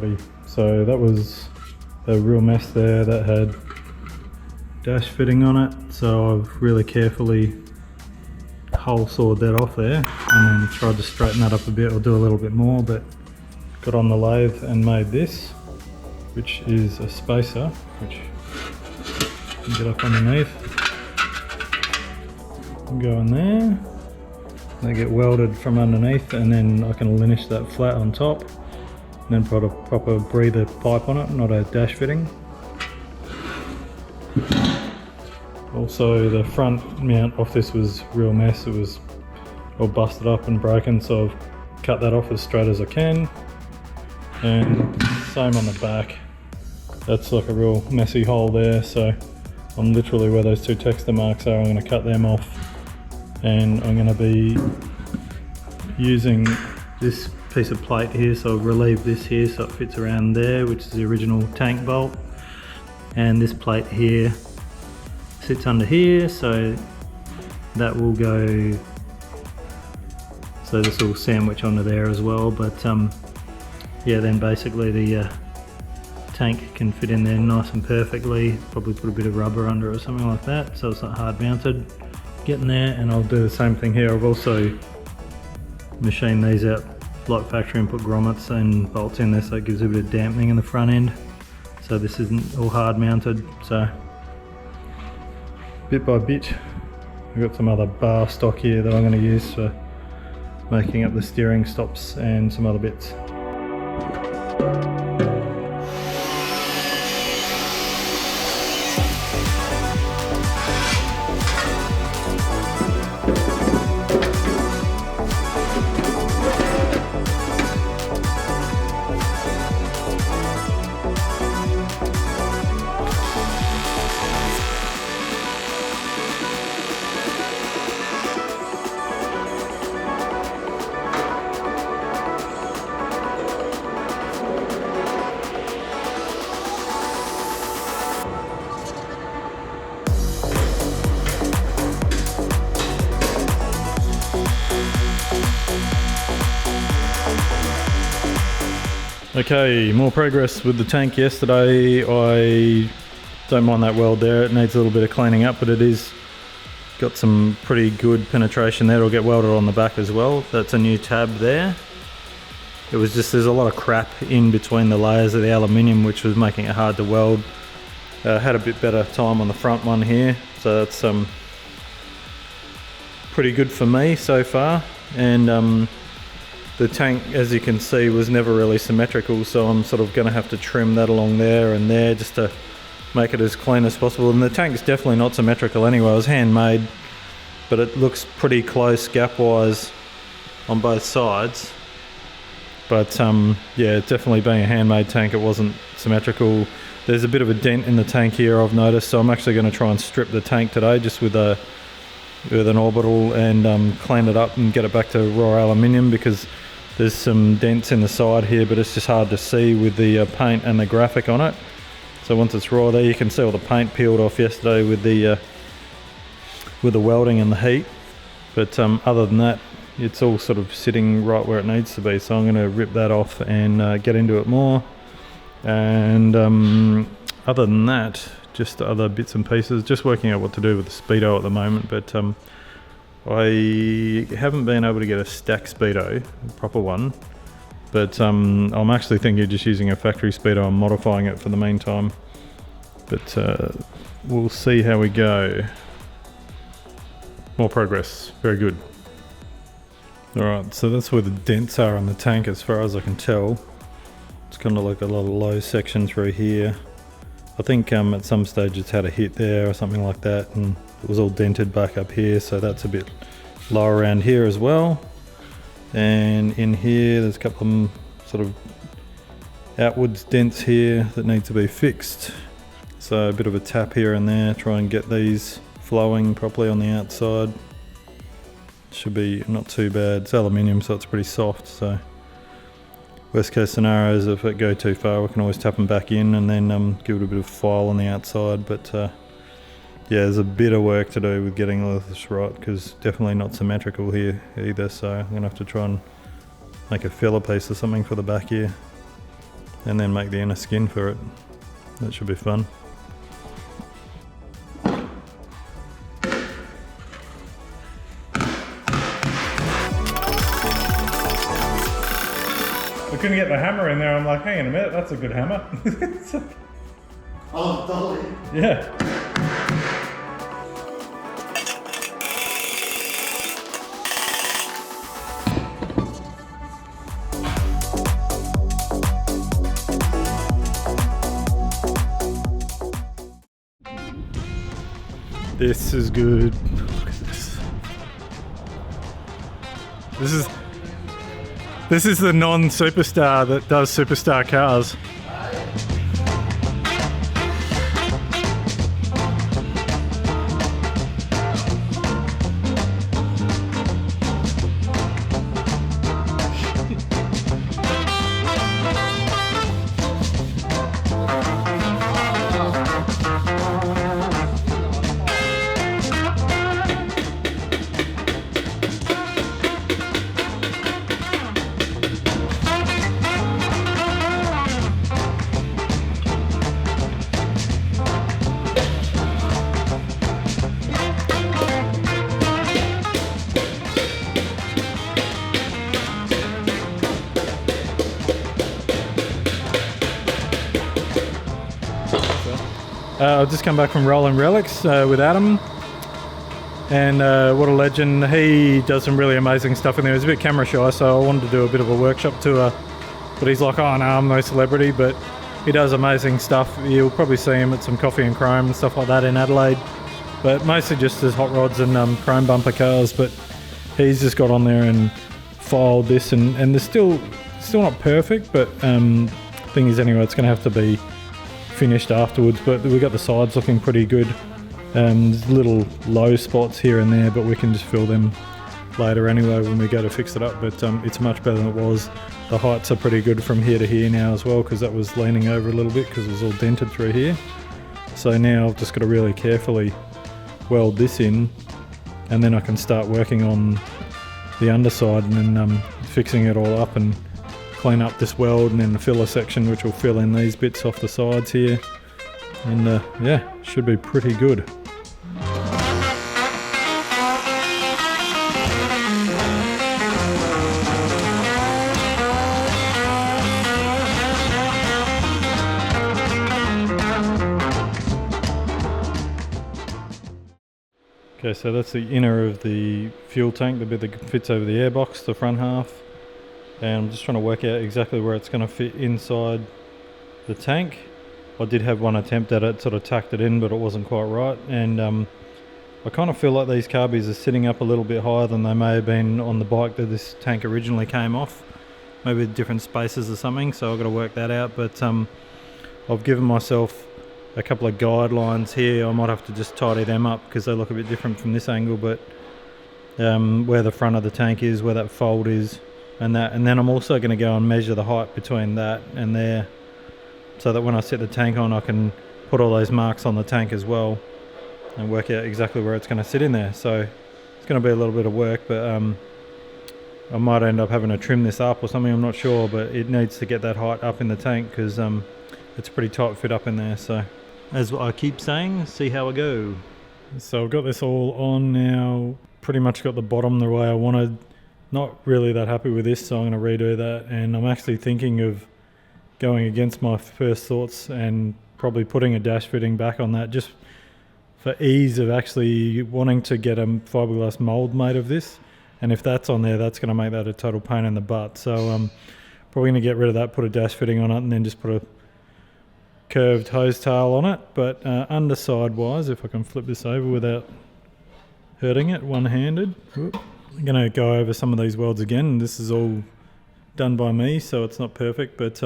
Alrighty, so that was a real mess there. That had dash fitting on it, so I've really carefully hole sawed that off there and then tried to straighten that up a bit or do a little bit more, but got on the lathe and made this, which is a spacer, which you can get up underneath and go in there. They get welded from underneath, and then I can linish that flat on top and then put a proper breather pipe on it, not a dash fitting. Also, the front mount off this was a real mess. It was all busted up and broken, so I've cut that off as straight as I can. And same on the back. That's like a real messy hole there, so I'm literally where those two texture marks are, I'm going to cut them off, and I'm going to be using this piece of plate here, so I've relieved this here so it fits around there, which is the original tank bolt, and this plate here sits under here, so that will go, so this will sandwich onto there as well. But yeah, then basically the tank can fit in there nice and perfectly. Probably put a bit of rubber under it or something like that, so it's not hard mounted. Get in there, and I'll do the same thing here. I've also machined these out like factory and put grommets and bolts in there, so it gives a bit of dampening in the front end, so this isn't all hard mounted. So bit by bit, I've got some other bar stock here that I'm going to use for making up the steering stops and some other bits. Okay, more progress with the tank yesterday. I don't mind that weld there, it needs a little bit of cleaning up, but it is got some pretty good penetration there. It'll get welded on the back as well. That's a new tab there. It was just, there's a lot of crap in between the layers of the aluminium, which was making it hard to weld. Had a bit better time on the front one here, so that's pretty good for me so far. And the tank, as you can see, was never really symmetrical, so I'm sort of going to have to trim that along there and there just to make it as clean as possible. And the tank's definitely not symmetrical anyway. It was handmade, but it looks pretty close gap-wise on both sides. But yeah, definitely being a handmade tank, it wasn't symmetrical. There's a bit of a dent in the tank here, I've noticed, so I'm actually going to try and strip the tank today just with an orbital and clean it up and get it back to raw aluminium, because there's some dents in the side here, but it's just hard to see with the paint and the graphic on it. So once it's raw there, you can see all the paint peeled off yesterday with the welding and the heat. But other than that, it's all sort of sitting right where it needs to be. So I'm going to rip that off and get into it more. And other than that, just other bits and pieces, just working out what to do with the Speedo at the moment. But I haven't been able to get a stack Speedo, a proper one, but I'm actually thinking of just using a factory Speedo and modifying it for the meantime. But we'll see how we go. More progress, very good. Alright, so that's where the dents are on the tank as far as I can tell. It's kind of like a lot of low section through here. I think at some stage it's had a hit there or something like that, and it was all dented back up here, so that's a bit lower around here as well. And in here there's a couple of sort of outwards dents here that need to be fixed. So a bit of a tap here and there, try and get these flowing properly on the outside. Should be not too bad. It's aluminium, so it's pretty soft, so worst case scenario is if it go too far, we can always tap them back in and then give it a bit of file on the outside. But yeah, there's a bit of work to do with getting all this right, because definitely not symmetrical here either, so I'm going to have to try and make a filler piece or something for the back here. and then make the inner skin for it. That should be fun. We couldn't get the hammer in there. I'm like, hang on a minute, that's a good hammer. Oh, totally. Yeah. This is good. Look at this. This is the non-superstar that does superstar cars. I've just come back from Rollin Relics with Adam, and what a legend. He does some really amazing stuff in there. He's a bit camera shy, so I wanted to do a bit of a workshop tour, but he's like, oh no, I'm no celebrity, but he does amazing stuff. You'll probably see him at some coffee and chrome and stuff like that in Adelaide, but mostly just as hot rods and chrome bumper cars. But he's just got on there and filed this, and they're still not perfect, but thing is, anyway, it's going to have to be finished afterwards. But we got the sides looking pretty good. There's little low spots here and there, but we can just fill them later anyway when we go to fix it up. But it's much better than it was. The heights are pretty good from here to here now as well, because that was leaning over a little bit because it was all dented through here. So now I've just got to really carefully weld this in, and then I can start working on the underside and then fixing it all up and clean up this weld, and then the filler section which will fill in these bits off the sides here, and yeah, should be pretty good. Okay, so that's the inner of the fuel tank, the bit that fits over the airbox, the front half. And I'm just trying to work out exactly where it's going to fit inside the tank. I did have one attempt at it, sort of tacked it in, but it wasn't quite right. And I kind of feel like these carbies are sitting up a little bit higher than they may have been on the bike that this tank originally came off. Maybe different spaces or something, so I've got to work that out. But I've given myself a couple of guidelines here. I might have to just tidy them up because they look a bit different from this angle. But where the front of the tank is, where that fold is, and then I'm also going to go and measure the height between that and there, so that when I set the tank on, I can put all those marks on the tank as well and work out exactly where it's going to sit in there. So it's going to be a little bit of work, but I might end up having to trim this up or something, I'm not sure, but it needs to get that height up in the tank because it's pretty tight fit up in there. So as I keep saying, see how I go. So I've got this all on now, pretty much got the bottom the way I wanted. Not really that happy with this, so I'm going to redo that, and I'm actually thinking of going against my first thoughts and probably putting a dash fitting back on that, just for ease of actually wanting to get a fiberglass mould made of this. And if that's on there, that's going to make that a total pain in the butt. So I'm probably going to get rid of that, put a dash fitting on it, and then just put a curved hose tail on it. But underside wise, if I can flip this over without hurting it one-handed. Whoop. I'm going to go over some of these welds again. This is all done by me, so it's not perfect, but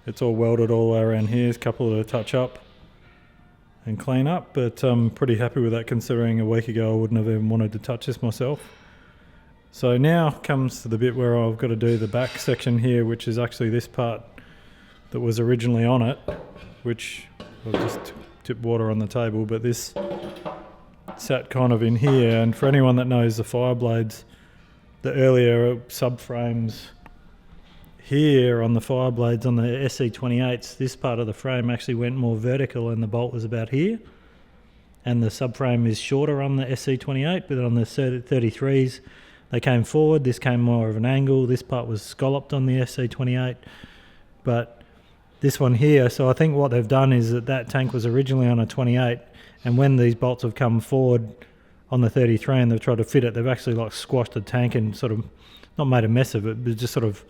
it's all welded all the way around here. There's a couple to touch up and clean up, but I'm pretty happy with that considering a week ago I wouldn't have even wanted to touch this myself. So now comes to the bit where I've got to do the back section here, which is actually this part that was originally on it, which I'll just tip water on the table, but this sat kind of in here. And for anyone that knows the Fireblades, the earlier subframes here on the fire blades on the SC28s, this part of the frame actually went more vertical and the bolt was about here. And the subframe is shorter on the SC28, but on the 33s, they came forward. This came more of an angle. This part was scalloped on the SC28. But this one here, so I think what they've done is that tank was originally on a 28, and when these bolts have come forward on the 33 and they've tried to fit it, they've actually like squashed the tank and sort of not made a mess of it, but just sort of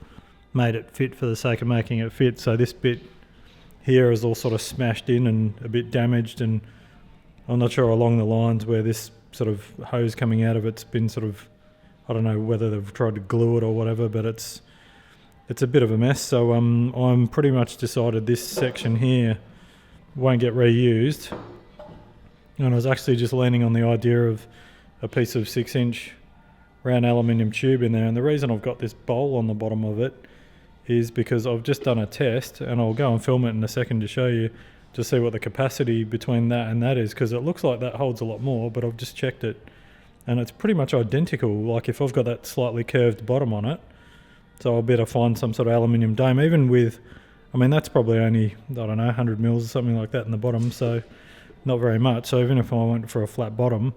made it fit for the sake of making it fit. So this bit here is all sort of smashed in and a bit damaged, and I'm not sure along the lines where this sort of hose coming out of it's been sort of, I don't know whether they've tried to glue it or whatever, but it's a bit of a mess. So I'm pretty much decided this section here won't get reused, and I was actually just leaning on the idea of a piece of 6-inch round aluminium tube in there. And the reason I've got this bowl on the bottom of it is because I've just done a test, and I'll go and film it in a second to show you, to see what the capacity between that and that is, because it looks like that holds a lot more, but I've just checked it and it's pretty much identical. Like if I've got that slightly curved bottom on it, so I'll better find some sort of aluminium dome, even with, I mean that's probably only, I don't know, 100 mils or something like that in the bottom, so not very much. So even if I went for a flat bottom,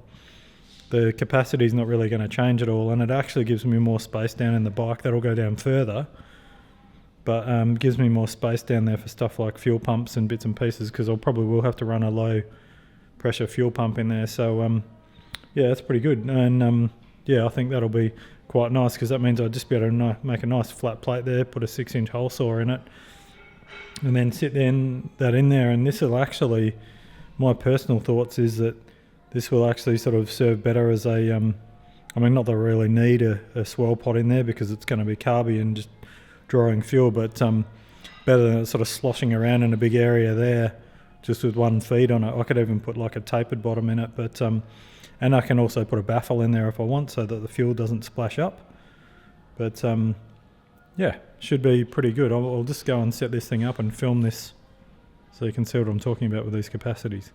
the capacity is not really going to change at all, and it actually gives me more space down in the bike. That'll go down further, but gives me more space down there for stuff like fuel pumps and bits and pieces, because I'll probably will have to run a low pressure fuel pump in there. So yeah, that's pretty good. And yeah, I think that'll be quite nice, because that means I'll just be able to make a nice flat plate there, put a 6-inch hole saw in it, and then sit that in there. And this will actually, my personal thoughts is that this will actually sort of serve better as a, I mean, not that I really need a swell pot in there because it's going to be carby and just drawing fuel, but better than it sort of sloshing around in a big area there just with one feed on it. I could even put like a tapered bottom in it, but and I can also put a baffle in there if I want, so that the fuel doesn't splash up. But yeah, should be pretty good. I'll just go and set this thing up and film this so you can see what I'm talking about with these capacities.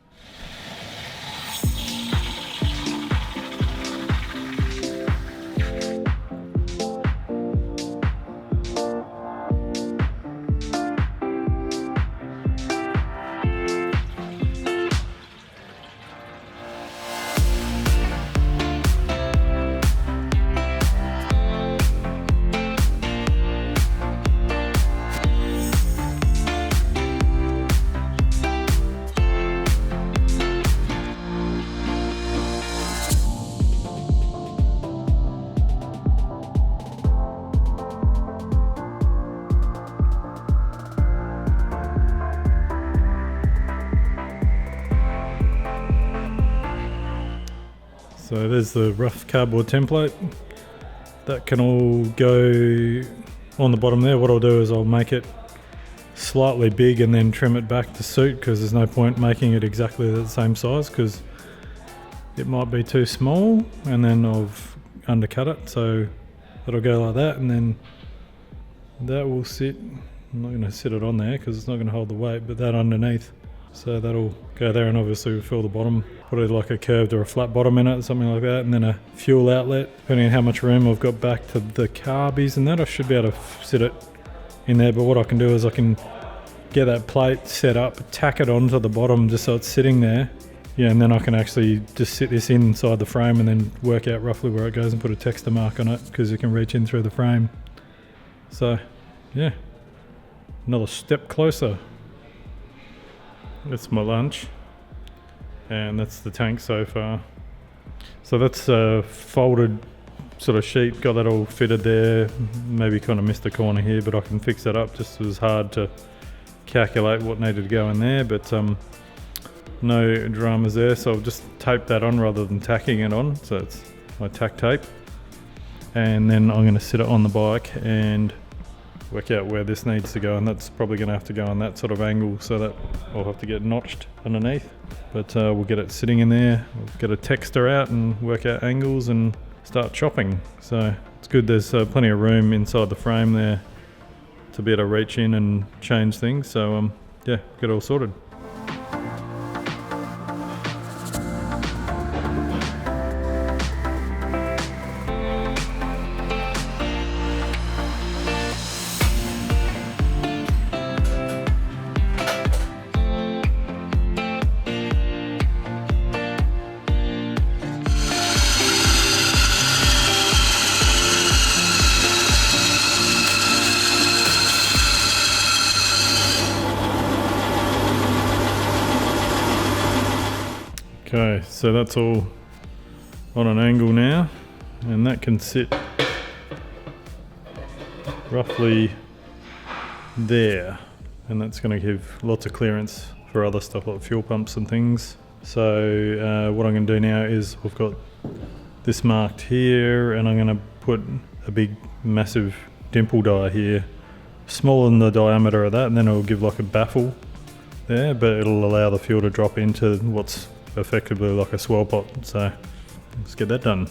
So there's the rough cardboard template. That can all go on the bottom there. What I'll do is I'll make it slightly big and then trim it back to suit, because there's no point making it exactly the same size because it might be too small, and then I've undercut it. So it'll go like that, and then that will sit, I'm not going to sit it on there because it's not going to hold the weight, but that underneath. So that'll go there, and obviously we'll fill the bottom, put it like a curved or a flat bottom in it, something like that, and then a fuel outlet. Depending on how much room I've got back to the carbies and that, I should be able to sit it in there. But what I can do is I can get that plate set up, tack it onto the bottom just so it's sitting there. Yeah, and then I can actually just sit this inside the frame and then work out roughly where it goes and put a texture mark on it, because you can reach in through the frame. So yeah, another step closer. That's my lunch, and that's the tank so far. So that's a folded sort of sheet, got that all fitted there. Maybe kind of missed the corner here, but I can fix that up. Just was hard to calculate what needed to go in there, but no dramas there. So I've just taped that on rather than tacking it on. So it's my tack tape, and then I'm going to sit it on the bike and work out where this needs to go, and that's probably going to have to go on that sort of angle, so that I'll have to get notched underneath. But we'll get it sitting in there, we'll get a texture out and work out angles and start chopping. So it's good there's plenty of room inside the frame there to be able to reach in and change things. So yeah, get it all sorted. so that's all on an angle now, and that can sit roughly there, and that's going to give lots of clearance for other stuff like fuel pumps and things. So what I'm going to do now is we've got this marked here, and I'm going to put a big massive dimple die here, smaller than the diameter of that, and then it'll give like a baffle there, but it'll allow the fuel to drop into what's effectively like a swell pot. So let's get that done.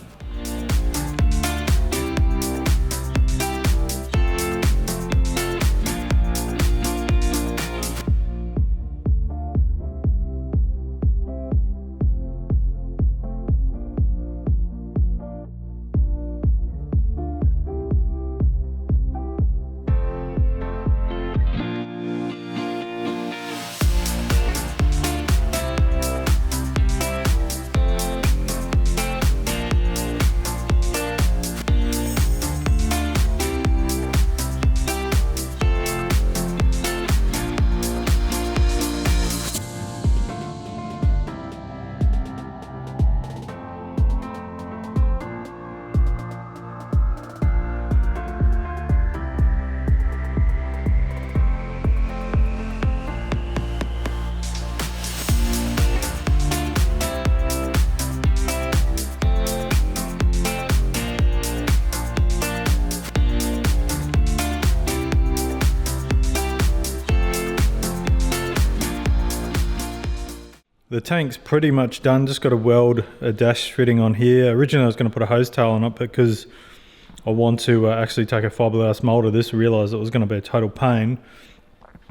The tank's pretty much done, just got to weld a dash fitting on here. Originally I was going to put a hose tail on it, but because I want to actually take a fiberglass mold of this, realised it was going to be a total pain.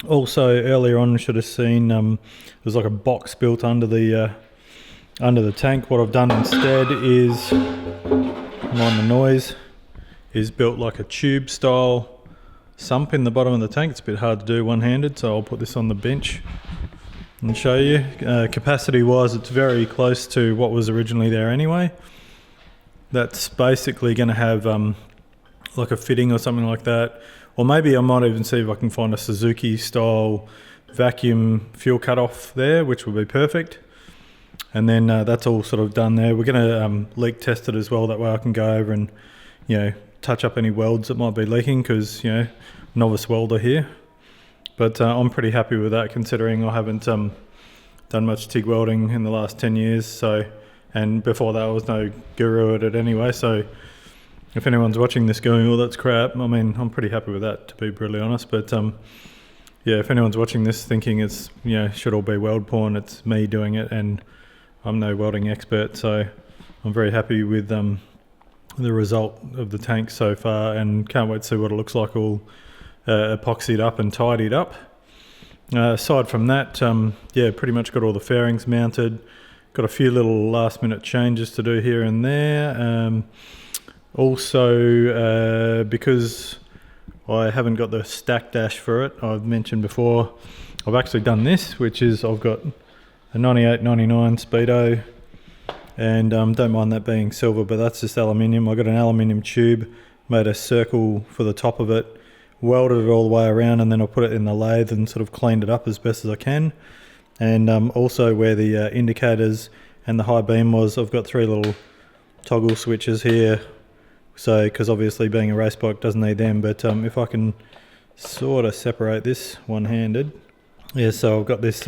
Also earlier on you should have seen there's like a box built under the tank. What I've done instead is, mind the noise, is built like a tube style sump in the bottom of the tank. It's a bit hard to do one-handed, so I'll put this on the bench and show you. Capacity wise, it's very close to what was originally there anyway. That's basically going to have like a fitting or something like that, or maybe I might even see if I can find a Suzuki style vacuum fuel cutoff there, which would be perfect. And then that's all sort of done there. We're going to leak test it as well, that way I can go over and, you know, touch up any welds that might be leaking, because, you know, novice welder here. But I'm pretty happy with that, considering I haven't done much TIG welding in the last 10 years. So, and before that I was no guru at it anyway. So if anyone's watching this going, oh, that's crap, I mean, I'm pretty happy with that, to be brutally honest. But yeah, if anyone's watching this thinking it's, you know, should all be weld porn, it's me doing it, and I'm no welding expert. So I'm very happy with the result of the tank so far, and can't wait to see what it looks like all epoxied up and tidied up. Aside from that, yeah, pretty much got all the fairings mounted. Got a few little last minute changes to do here and there. Also, because I haven't got the stack dash for it, I've mentioned before, I've actually done this, which is I've got a 9899 Speedo, and don't mind that being silver, but that's just aluminium. I got an aluminium tube, made a circle for the top of it, welded it all the way around, and then I put it in the lathe and sort of cleaned it up as best as I can. And also where the indicators and the high beam was, I've got 3 little toggle switches here. So, because obviously being a race bike doesn't need them, but if I can sort of separate this one-handed. Yeah, so I've got this,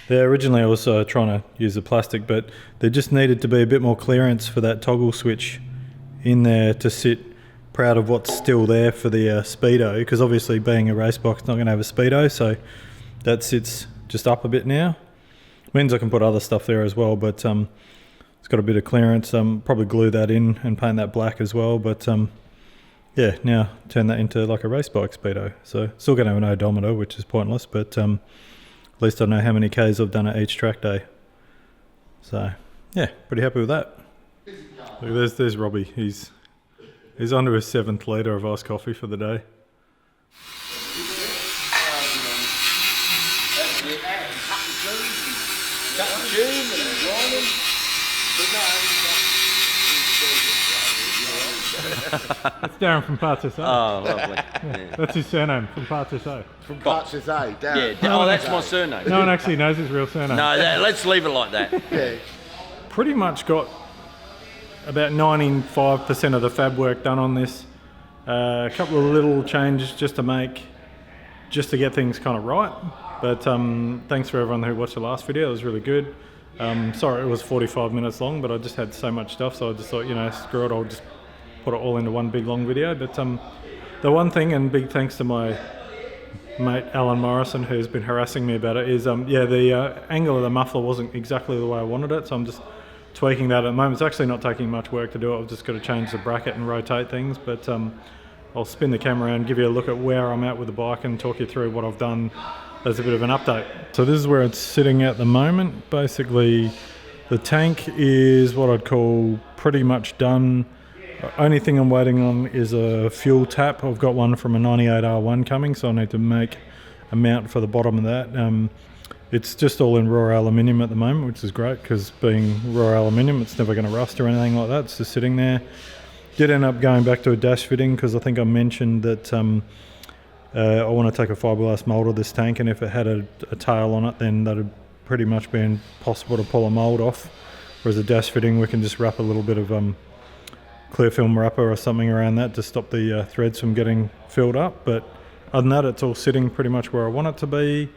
there originally I was trying to use the plastic, but there just needed to be a bit more clearance for that toggle switch in there to sit. Proud of what's still there for the Speedo, because obviously being a race bike, it's not going to have a Speedo, so that sits just up a bit now. Means I can put other stuff there as well, but it's got a bit of clearance. Probably glue that in and paint that black as well, but yeah, now turn that into like a race bike Speedo. So still going to have an odometer, which is pointless, but at least I know how many Ks I've done at each track day. So yeah, pretty happy with that. Look, there's Robbie. He's on to his 7th litre of iced coffee for the day. That's Darren from Parts SA. Oh, lovely. Yeah. That's his surname, from Parts SA. From Parts SA, Darren. Yeah, oh, that's my surname. No one actually knows his real surname. No, let's leave it like that. Yeah. pretty much got about 95% of the fab work done on this. A couple of little changes just to get things kind of right. But thanks for everyone who watched the last video. It was really good. Sorry it was 45 minutes long, but I just had so much stuff, so I just thought, you know, screw it, I'll just put it all into one big long video. But the one thing, and big thanks to my mate Alan Morrison, who's been harassing me about it, is yeah, the angle of the muffler wasn't exactly the way I wanted it, so I'm just tweaking that at the moment. It's actually not taking much work to do it. I've just got to change the bracket and rotate things, but I'll spin the camera around, give you a look at where I'm at with the bike and talk you through what I've done as a bit of an update. So this is where it's sitting at the moment. Basically the tank is what I'd call pretty much done. Only thing I'm waiting on is a fuel tap. I've got one from a 98R1 coming, so I need to make a mount for the bottom of that. It's just all in raw aluminium at the moment, which is great because being raw aluminium, it's never going to rust or anything like that. It's just sitting there. Did end up going back to a dash fitting because I think I mentioned that I want to take a fiberglass mould of this tank, and if it had a tail on it, then that'd pretty much be impossible to pull a mould off. Whereas a dash fitting, we can just wrap a little bit of clear film wrapper or something around that to stop the threads from getting filled up. But other than that, it's all sitting pretty much where I want it to be.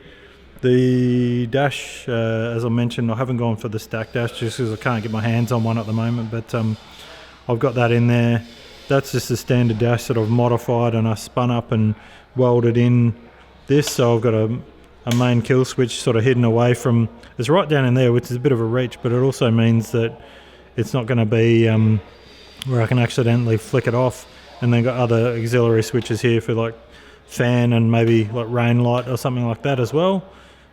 The dash, as I mentioned, I haven't gone for the stack dash just because I can't get my hands on one at the moment, but I've got that in there. That's just a standard dash that I've modified, and I spun up and welded in this, so I've got a main kill switch sort of hidden away from, it's right down in there, which is a bit of a reach, but it also means that it's not going to be where I can accidentally flick it off. And then got other auxiliary switches here for like fan and maybe like rain light or something like that as well.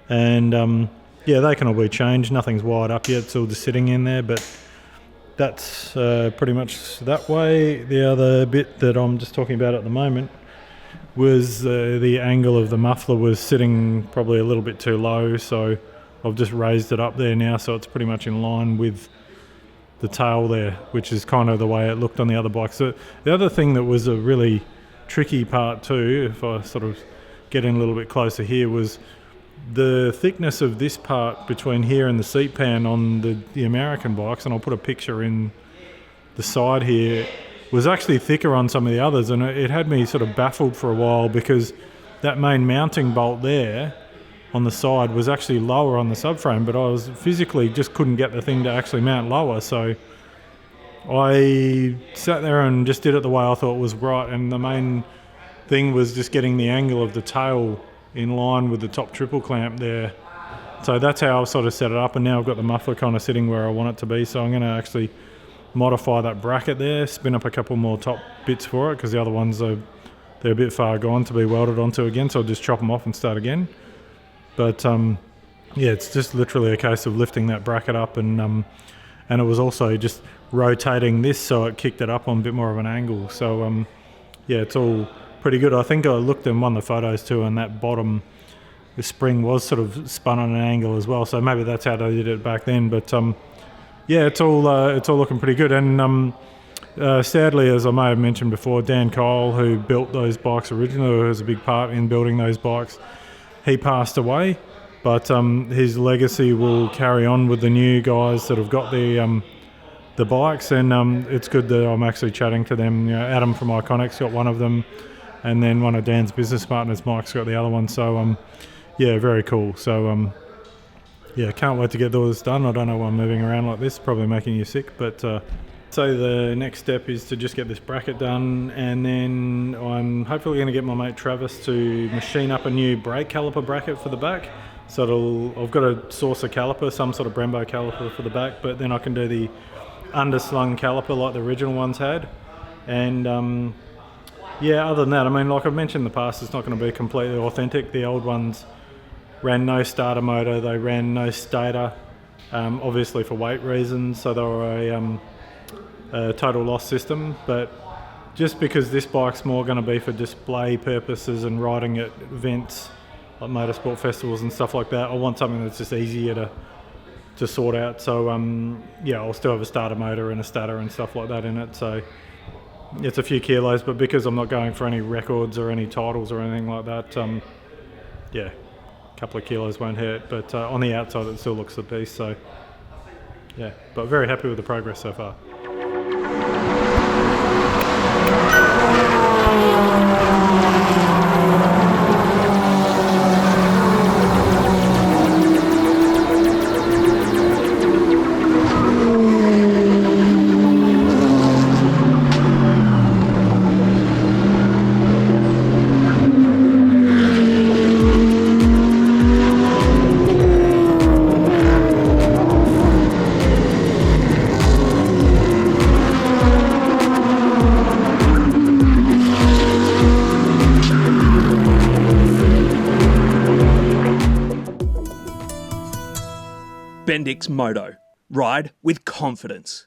And yeah, they can all be changed. Nothing's wired up yet, it's all just sitting in there, but that's pretty much that way. The other bit that I'm just talking about at the moment was the angle of the muffler was sitting probably a little bit too low, so I've just raised it up there now, so it's pretty much in line with the tail there, which is kind of the way it looked on the other bike. So the other thing that was a really tricky part too, if I sort of get in a little bit closer here, was the thickness of this part between here and the seat pan on the American bikes, and I'll put a picture in the side here, was actually thicker on some of the others, and it had me sort of baffled for a while because that main mounting bolt there on the side was actually lower on the subframe, but I was physically just couldn't get the thing to actually mount lower, so I sat there and just did it the way I thought was right, and the main thing was just getting the angle of the tail in line with the top triple clamp there. So that's how I sort of set it up, and now I've got the muffler kind of sitting where I want it to be, so I'm going to actually modify that bracket there, spin up a couple more top bits for it because the other ones they're a bit far gone to be welded onto again, so I'll just chop them off and start again. But yeah, it's just literally a case of lifting that bracket up, and it was also just rotating this so it kicked it up on a bit more of an angle. So yeah, it's all pretty good. I think I looked in one of the photos too, and that bottom, the spring was sort of spun on an angle as well, so maybe that's how they did it back then. But yeah, it's all looking pretty good. And sadly, as I may have mentioned before, Dan Kyle, who built those bikes originally, who was a big part in building those bikes, he passed away, but his legacy will carry on with the new guys that have got the bikes, and it's good that I'm actually chatting to them. You know, Adam from Iconic's got one of them, and then one of Dan's business partners, Mike's got the other one. So yeah, very cool. So yeah, can't wait to get all this done. I don't know why I'm moving around like this, probably making you sick, but so the next step is to just get this bracket done, and then I'm hopefully going to get my mate Travis to machine up a new brake caliper bracket for the back. So I've got to source a caliper, some sort of Brembo caliper for the back, but then I can do the underslung caliper like the original ones had. And yeah, other than that, I mean, like I've mentioned in the past, it's not going to be completely authentic. The old ones ran no starter motor, they ran no stator, obviously for weight reasons, so they were a total loss system. But just because this bike's more going to be for display purposes and riding at events like motorsport festivals and stuff like that, I want something that's just easier to sort out. So yeah, I'll still have a starter motor and a stator and stuff like that in it, so it's a few kilos, but because I'm not going for any records or any titles or anything like that, yeah, a couple of kilos won't hurt. But on the outside it still looks a piece. So Yeah, but very happy with the progress so far. Bendix Moto. Ride with confidence.